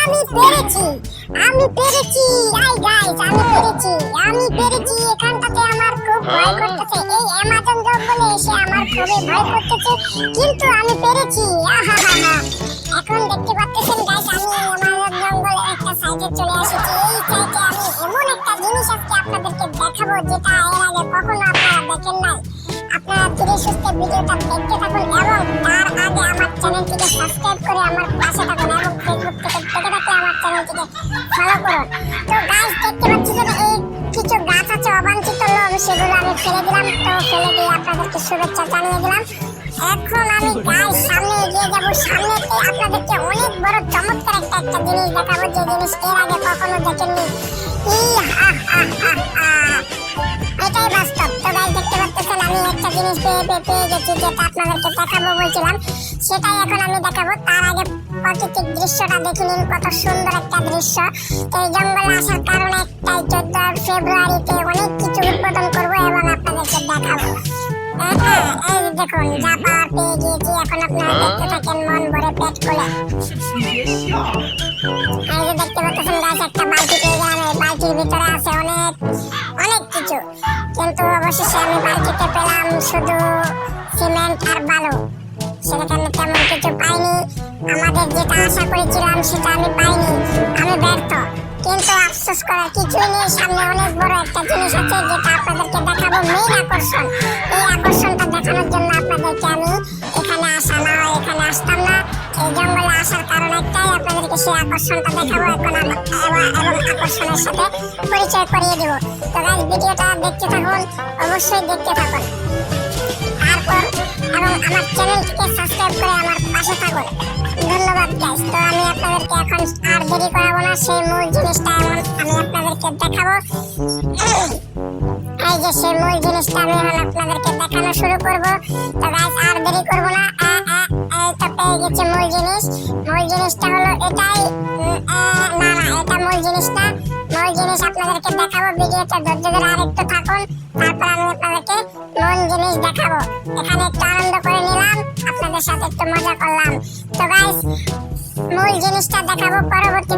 আমি পেরেছি আমি পেরেছি আই গাইস আমি পেরেছি এখানটাতে আমার খুব ভয় করতেছে এই অ্যামাজন জঙ্গলে এসে আমার খুবই ভয় করতেছে কিন্তু আমি পেরেছি আহাহাহা এখন দেখতে পাচ্ছেন গাইস আমি অ্যামাজন জঙ্গলে একটা সাইডে চলে এসেছি এই সাইডে আমি এমন একটা জিনিস আজকে আপনাদেরকে দেখাবো যেটা এর আগে কখনো আপনারা দেখেন নাই আপনারা ধীরে সুস্থে ভিডিওটা দেখতে থাকুন এবং তার আগে আমার চ্যানেলটিকে সাবস্ক্রাইব করে আমার পাশে থাকুন এবং ফেসবুক থেকে দেখে থাকলে আমার চ্যানেলটিকে ফলো করুন তো গাইস দেখতে পাচ্ছেন এই কিছু গাছ আছে অবাঞ্ছিত লোম সেগুলো আমি ফেলে দিলাম তো ফেলে দিয়ে আপনাদেরকে শুভেচ্ছা জানিয়ে দিলাম এখন আমি গাইস সামনে এগিয়ে যাব সামনেতে আপনাদেরকে অনেক বড় চমৎকার একটা জিনিস দেখাবো যে জিনিস এর আগে কখনো দেখেননি এটাই বাস্তব তো গাইস দেখতে পাচ্ছেন আমি একটা জিনিস পেয়ে গেছি যেটা আপনাদেরকে দেখাবো বলছিলাম সেটাই এখন আমি দেখাবো তার আগে প্রাকৃতিক দৃশ্যটা দেখে নিন কত সুন্দর একটা দৃশ্য তো এই জঙ্গলে আসার কারণে একটাই 14 ফেব্রুয়ারিতে অনেক কিছু উদ্বোধন করব এবং আপনাদেরকে দেখাবো এই দেখুন যা পাওয়ার পেয়ে গিয়েছি এখন আপনারা দেখতে থাকেন মন ভরে পেট খুলে এই যে দেখতে পাচ্ছেন গাছ একটা বালতি পেয়ে গেলাম এই বালতির ভিতরে আছে অনেক কিছু কিন্তু অবশেষে আমি বালতিতে পেলাম শুধু সিমেন্ট আর বালু সেখানে তেমন কিছু পাইনি আমাদের যেটা আশা করেছিলাম সেটা আমি পাইনি আমি ব্যর্থ কিন্তু আফসোস করার কিছুই নেই সামনে অনেক বড় একটা জিনিস আছে যেটা আপনাদেরকে দেখাবো মেইন আকর্ষণ এই আকর্ষণটা দেখানোর জন্য আপনাদেরকে আমি এখানে আসা না এখানে আসতাম না এই জঙ্গলে আসার কারণ একটাই আপনাদেরকে সেই আকর্ষণটা দেখাবো এখন এবং আকর্ষণের সাথে পরিচয় করিয়ে দেব তো গাইস ভিডিওটা দেখতে থাকুন অবশ্যই দেখতে থাকুন তারপর এবং আমার চ্যানেলটিকে সাবস্ক্রাইব করে আমার পাশে থাকুন ধন্যবাদ গাইস তো আমি আপনাদেরকে এখন আর দেরি করাবো না সেই মূল জিনিসটা আমি আপনাদেরকে দেখাবো এই যে সেই মূল জিনিসটা আমি এখন আপনাদেরকে দেখানো শুরু করব তো গাইস আর দেরি করব না এই তো পেয়ে গেছি মূল জিনিসটা হলো এটাই না এটা মূল জিনিস না মূল জিনিস আপনাদেরকে দেখাবো ভিডিওতে ধৈর্য ধরে আরেকটু থাকুন তারপর আমি আপনাদেরকে মূল জিনিস দেখাবো এখানে একটু আনন্দ করে নিলাম আপনাদের সাথে একটু মজা করলাম তো গাইস মূল জিনিসটা দেখাবো পরবর্তী